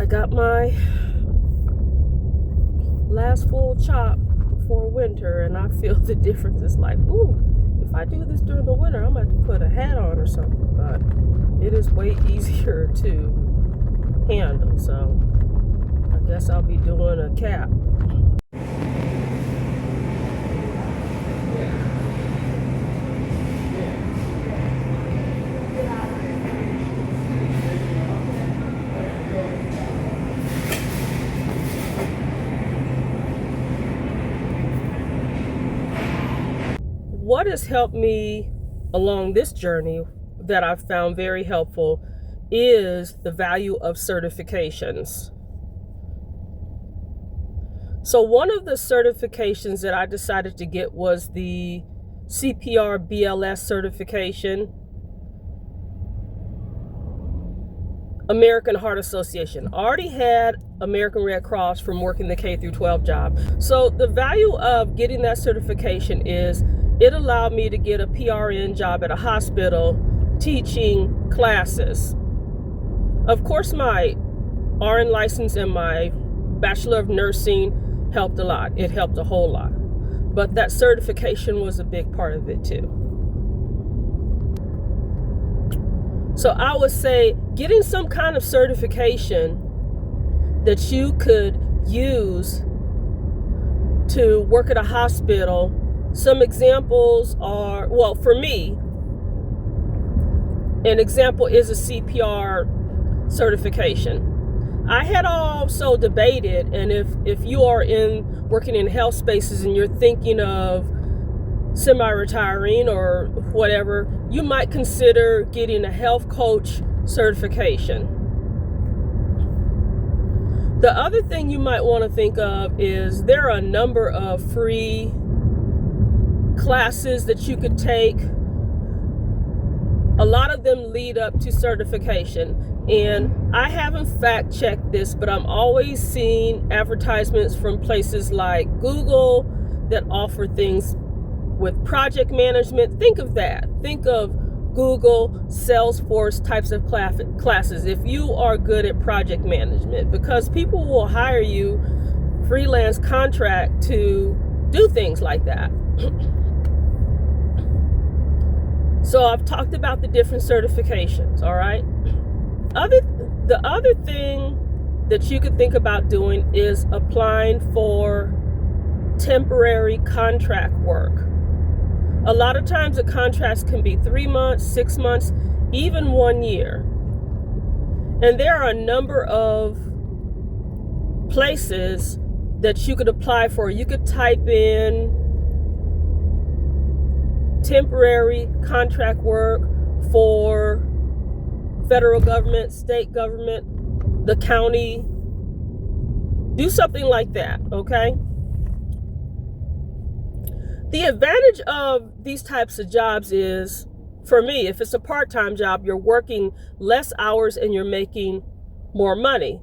I got my last full chop before winter, and I feel the difference. It's like, ooh, if I do this during the winter, I'm going to have to put a hat on or something. But it is way easier to handle. So I guess I'll be doing a cap. What has helped me along this journey that I've found very helpful is the value of certifications. So one of the certifications that I decided to get was the CPR BLS certification, American Heart Association. I already had American Red Cross from working the K through 12 job. So the value of getting that certification is it allowed me to get a PRN job at a hospital teaching classes. Of course, my RN license and my Bachelor of Nursing helped a lot. It helped a whole lot. But that certification was a big part of it too. So I would say getting some kind of certification that you could use to work at a hospital. Some examples are, well, for me, an example is a CPR certification. I had also debated, and if you are working in health spaces and you're thinking of semi-retiring or whatever, you might consider getting a health coach certification. The other thing you might want to think of is there are a number of free classes that you could take. A lot of them lead up to certification. And I haven't fact checked this, but I'm always seeing advertisements from places like Google that offer things with project management. Think of that. Think of Google, Salesforce types of classes if you are good at project management, because people will hire you freelance contract to do things like that. So I've talked about the different certifications, all right? The other thing that you could think about doing is applying for temporary contract work. A lot of times the contracts can be 3 months, 6 months, even 1 year. And there are a number of places that you could apply for. You could type in temporary contract work for federal government, state government, the county. Do something like that, okay? The advantage of these types of jobs is, for me, if it's a part-time job, you're working less hours and you're making more money.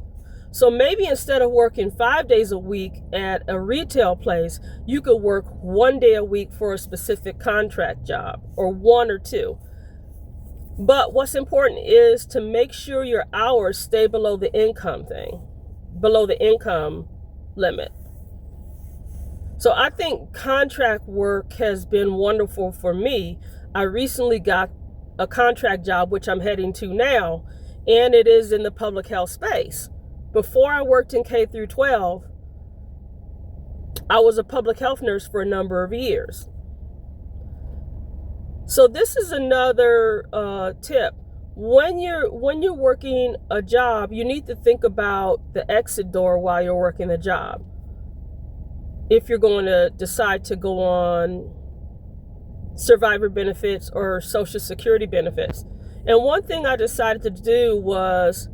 So maybe instead of working 5 days a week at a retail place, you could work 1 day a week for a specific contract job, or 1 or 2. But what's important is to make sure your hours stay below the income limit. So I think contract work has been wonderful for me. I recently got a contract job, which I'm heading to now, and it is in the public health space. Before I worked in K through 12, I was a public health nurse for a number of years. So this is another tip. When you're working a job, you need to think about the exit door while you're working the job. If you're going to decide to go on survivor benefits or Social Security benefits. And one thing I decided to do was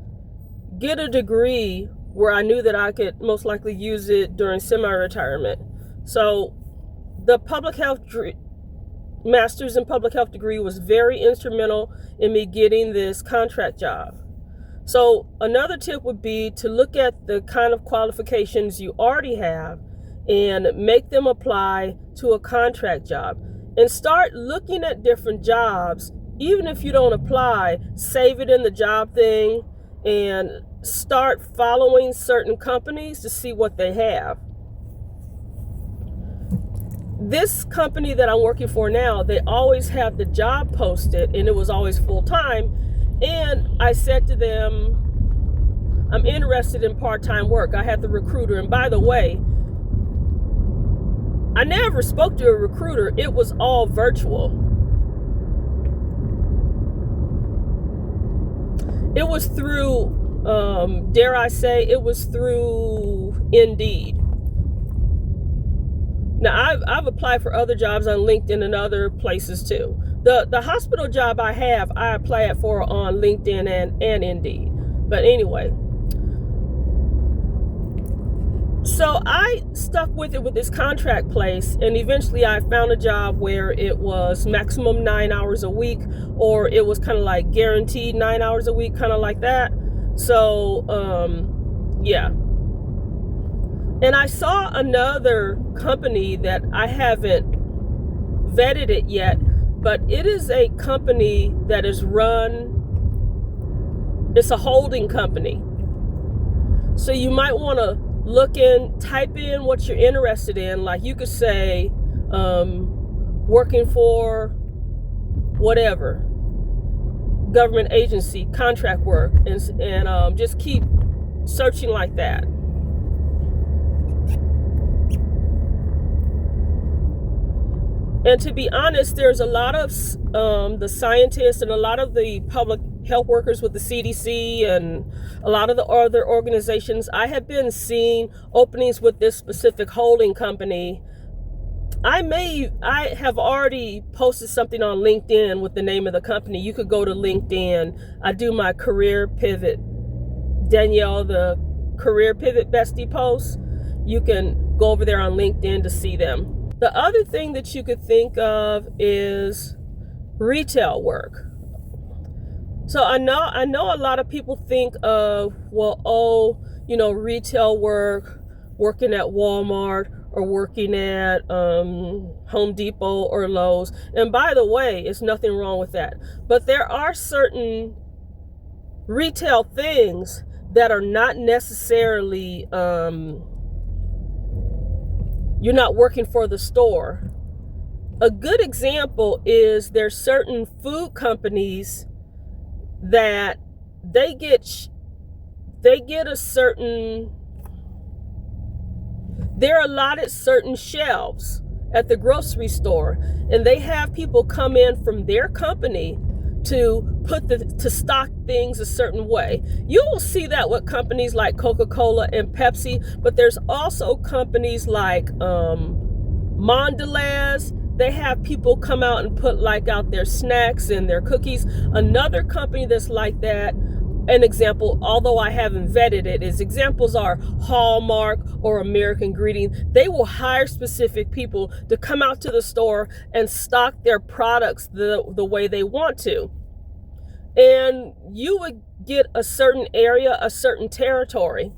get a degree where I knew that I could most likely use it during semi-retirement. So the public health master's in public health degree was very instrumental in me getting this contract job. So another tip would be to look at the kind of qualifications you already have and make them apply to a contract job, and start looking at different jobs. Even if you don't apply, save it in the job thing and start following certain companies to see what they have. This company that I'm working for now, they always have the job posted, and it was always full-time. And I said to them, I'm interested in part-time work. I had the recruiter, and by the way, I never spoke to a recruiter. It was all virtual. It was through, dare I say, it was through Indeed. Now, I've applied for other jobs on LinkedIn and other places too. The hospital job I have, I applied for on LinkedIn and Indeed. But anyway, so I stuck with it with this contract place, and eventually I found a job where it was maximum 9 hours a week, or it was kind of like guaranteed 9 hours a week, kind of like that. So, yeah. And I saw another company that I haven't vetted it yet, but it is a company that is run, it's a holding company. So you might want to look in, type in what you're interested in. Like you could say, working for whatever, government agency, contract work, and just keep searching like that. And to be honest, there's a lot of the scientists and a lot of the public health workers with the CDC and a lot of the other organizations. I have been seeing openings with this specific holding company. I have already posted something on LinkedIn with the name of the company. You could go to LinkedIn. I do my career pivot, Danielle, the career pivot bestie post. You can go over there on LinkedIn to see them. The other thing that you could think of is retail work. So I know a lot of people think of, well, retail work, working at Walmart or working at Home Depot or Lowe's. And by the way, it's nothing wrong with that. But there are certain retail things that are not necessarily, you're not working for the store. A good example is there's certain food companies that they get a certain, they're allotted certain shelves at the grocery store, and they have people come in from their company to stock things a certain way. You will see that with companies like Coca-Cola and Pepsi, but there's also companies like Mondelez. They have people come out and put out their snacks and their cookies. Another company that's like that, an example, although I haven't vetted it, examples are Hallmark or American Greeting. They will hire specific people to come out to the store and stock their products the way they want to. And you would get a certain area, a certain territory.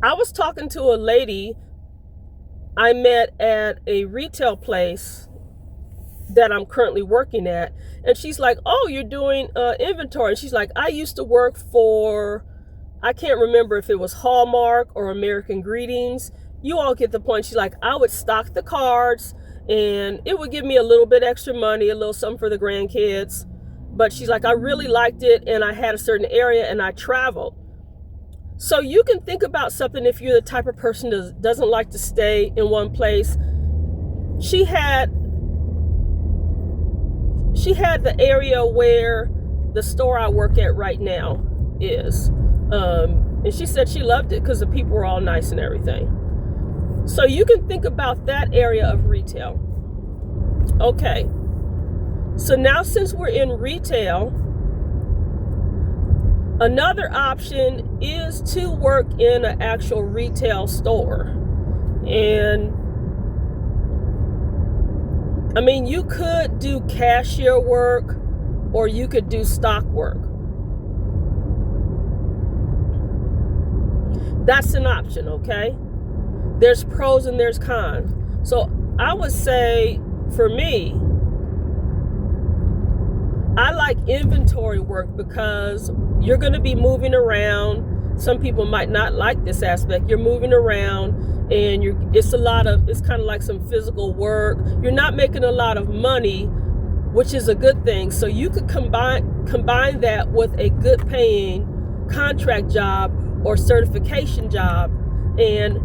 I was talking to a lady I met at a retail place that I'm currently working at, and she's like, oh, you're doing inventory. And she's like, I used to work for, I can't remember if it was Hallmark or American Greetings. You all get the point. She's like, I would stock the cards, and it would give me a little bit extra money, a little something for the grandkids. But she's like, I really liked it, and I had a certain area, and I traveled. So you can think about something if you're the type of person that doesn't like to stay in one place. She had the area where the store I work at right now is. And she said she loved it because the people were all nice and everything. So you can think about that area of retail. Okay. So now since we're in retail, another option is to work in an actual retail store. And I mean, you could do cashier work or you could do stock work. That's an option, okay? There's pros and there's cons. So I would say for me, I like inventory work because you're going to be moving around. Some people might not like this aspect. You're moving around and it's kind of like some physical work. You're not making a lot of money, which is a good thing. So you could combine that with a good paying contract job or certification job and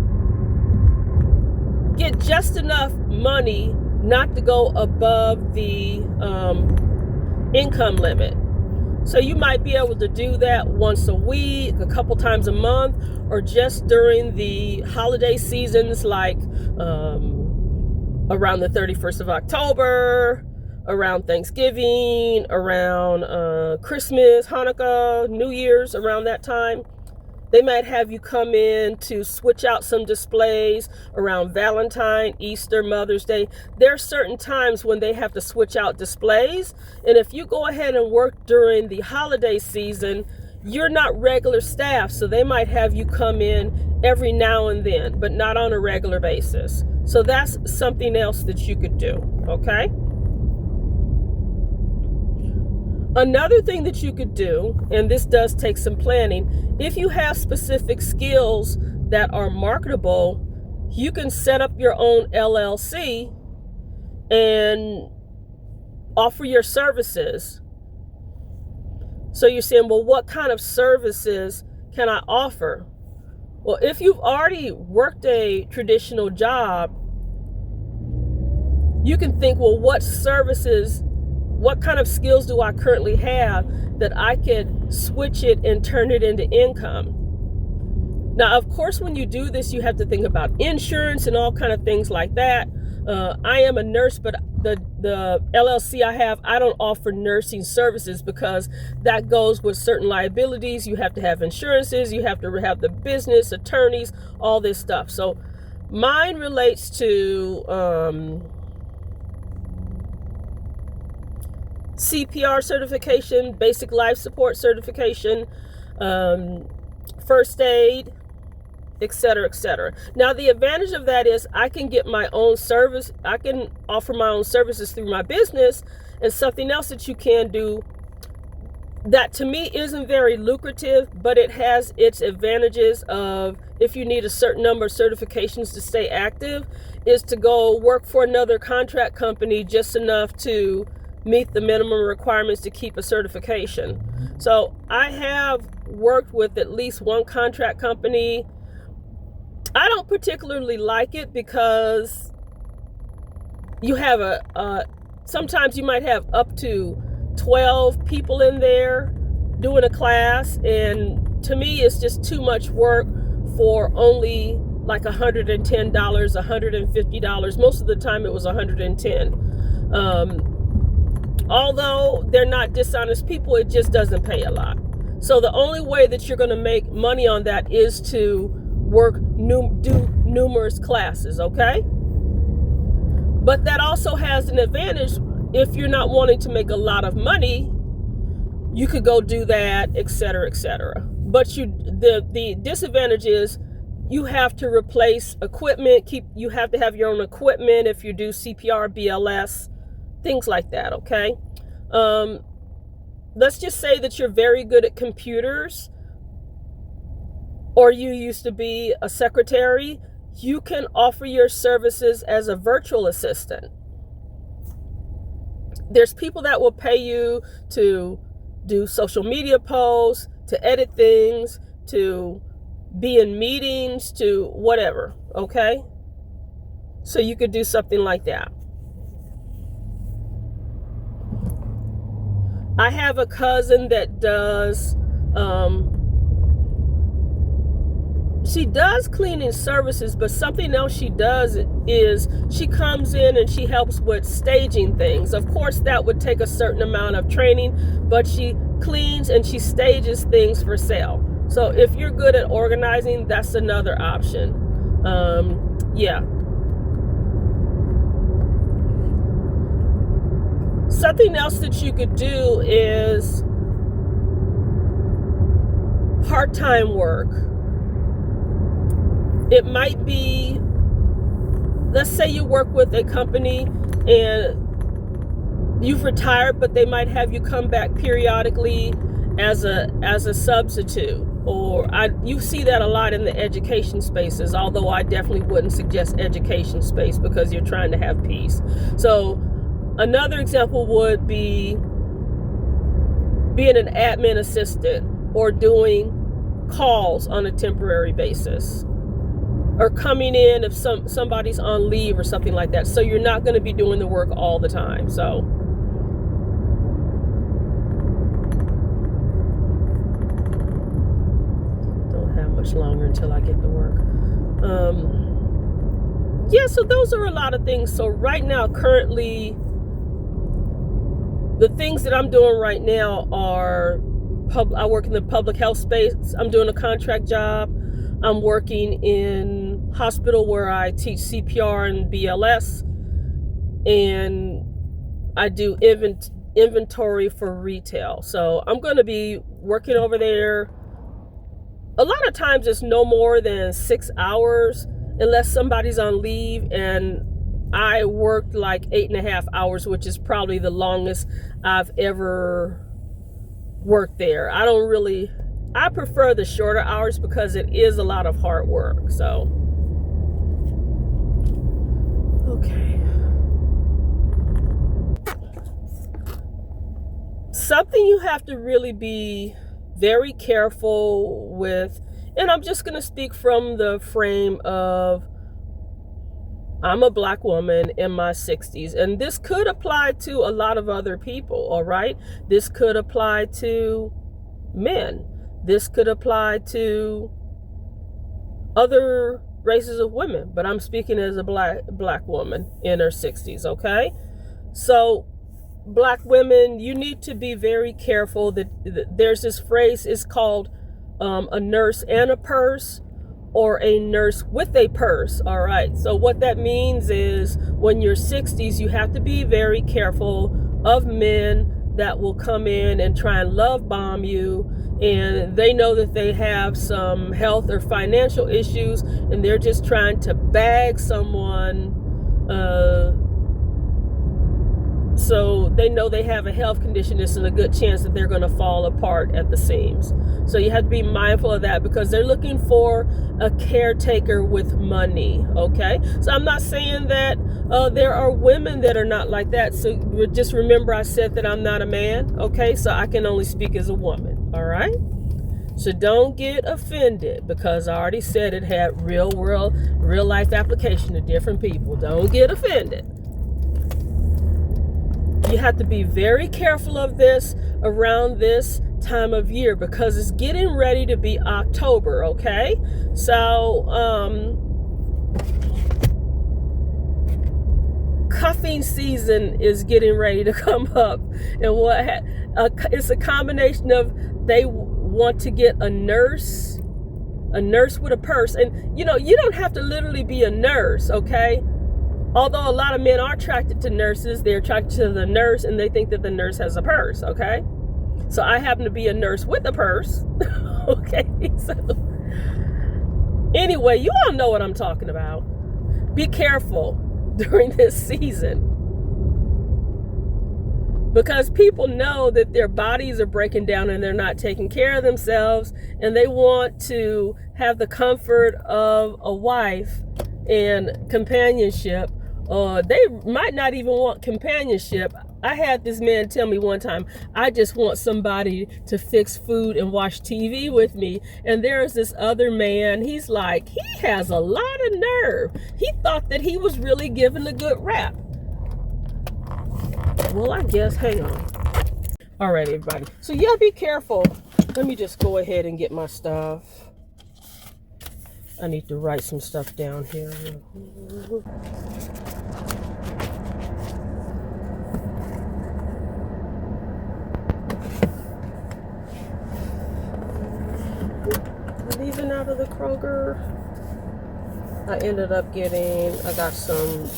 get just enough money not to go above the income limit. So you might be able to do that once a week, a couple times a month, or just during the holiday seasons like around the 31st of October, around Thanksgiving, around Christmas, Hanukkah, New Year's, around that time. They might have you come in to switch out some displays around Valentine, Easter, Mother's Day. There are certain times when they have to switch out displays. And if you go ahead and work during the holiday season, you're not regular staff. So they might have you come in every now and then, but not on a regular basis. So that's something else that you could do, okay? Another thing that you could do, and this does take some planning, if you have specific skills that are marketable, you can set up your own LLC and offer your services. So you're saying, well, what kind of services can I offer? Well, if you've already worked a traditional job, you can think, well, what kind of skills do I currently have that I could switch it and turn it into income? Now, of course, when you do this, you have to think about insurance and all kind of things like that. I am a nurse, but the LLC I have, I don't offer nursing services because that goes with certain liabilities. You have to have insurances, you have to have the business, attorneys, all this stuff. So mine relates to CPR certification, basic life support certification, first aid, etc., etc. Now, the advantage of that is I can get my own service. I can offer my own services through my business. And something else that you can do that to me isn't very lucrative, but it has its advantages of if you need a certain number of certifications to stay active, is to go work for another contract company just enough to meet the minimum requirements to keep a certification. So I have worked with at least one contract company. I don't particularly like it because you have sometimes you might have up to 12 people in there doing a class, and to me it's just too much work for only like $110, $150. Most of the time it was $110. Although they're not dishonest people, it just doesn't pay a lot. So the only way that you're going to make money on that is to do numerous classes, okay? But that also has an advantage. If you're not wanting to make a lot of money, you could go do that, etc., etc. But the disadvantage is you have to replace equipment. You have to have your own equipment if you do CPR, BLS, things like that, okay? Let's just say that you're very good at computers, or you used to be a secretary. You can offer your services as a virtual assistant. There's people that will pay you to do social media posts, to edit things, to be in meetings, to whatever, okay? So you could do something like that. I have a cousin that does, she does cleaning services, but something else she does is she comes in and she helps with staging things. Of course, that would take a certain amount of training, but she cleans and she stages things for sale. So if you're good at organizing, that's another option. Yeah. Something else that you could do is part-time work. It might be, let's say you work with a company and you've retired, but they might have you come back periodically as a substitute. Or you see that a lot in the education spaces, although I definitely wouldn't suggest education space because you're trying to have peace. So another example would be being an admin assistant or doing calls on a temporary basis, or coming in if somebody's on leave or something like that. So you're not going to be doing the work all the time. So don't have much longer until I get to work. Yeah, so those are a lot of things. So right now, currently, the things that I'm doing right now are I work in the public health space. I'm doing a contract job. I'm working in hospital where I teach CPR and BLS, and I do inventory for retail. So I'm going to be working over there. A lot of times it's no more than 6 hours unless somebody's on leave, and I worked like 8.5 hours, which is probably the longest I've ever worked there. I prefer the shorter hours because it is a lot of hard work. So, okay. Something you have to really be very careful with, and I'm just going to speak from the frame of I'm a Black woman in my 60s, and this could apply to a lot of other people, all right? This could apply to men. This could apply to other races of women, but I'm speaking as a black woman in her 60s, okay? So, Black women, you need to be very careful that there's this phrase, it's called a nurse and a purse, or a nurse with a purse, all right? So what that means is when you're 60s, you have to be very careful of men that will come in and try and love bomb you, and they know that they have some health or financial issues, and they're just trying to bag someone, so they know they have a health condition. There's a good chance that they're going to fall apart at the seams. So you have to be mindful of that because they're looking for a caretaker with money, okay? So I'm not saying that there are women that are not like that. So just remember I said that I'm not a man, okay? So I can only speak as a woman, all right? So don't get offended because I already said it had real life application to different people. Don't get offended. You have to be very careful of this around this time of year because it's getting ready to be October, okay? So, cuffing season is getting ready to come up. And it's a combination of they want to get a nurse with a purse. And, you don't have to literally be a nurse, okay? Although a lot of men are attracted to nurses, they're attracted to the nurse and they think that the nurse has a purse, okay? So I happen to be a nurse with a purse, okay? So anyway, you all know what I'm talking about. Be careful during this season because people know that their bodies are breaking down and they're not taking care of themselves, and they want to have the comfort of a wife and companionship. They might not even want companionship. I had this man tell me one time, I just want somebody to fix food and watch TV with me. And there's this other man, he's like, he has a lot of nerve. He thought that he was really given a good rap. Well, I guess, hang on. All right, everybody. So yeah, be careful. Let me just go ahead and get my stuff. I need to write some stuff down here. Leaving out of the Kroger, I ended up I got some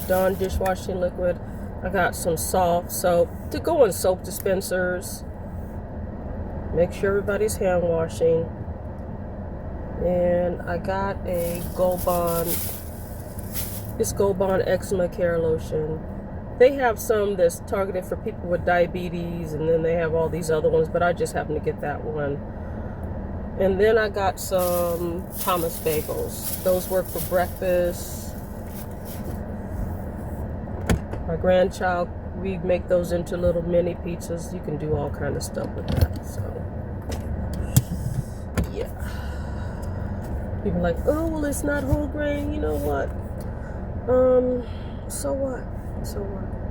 Dawn dishwashing liquid. I got some soft soap to go in soap dispensers. Make sure everybody's hand washing. And I got a Gold Bond. It's Gold Bond Eczema Care Lotion. They have some that's targeted for people with diabetes, and then they have all these other ones, but I just happen to get that one. And then I got some Thomas bagels. Those work for breakfast. My grandchild, we make those into little mini pizzas. You can do all kind of stuff with that. So, yeah. People are like, oh, well, it's not whole grain. You know what? So what? So what?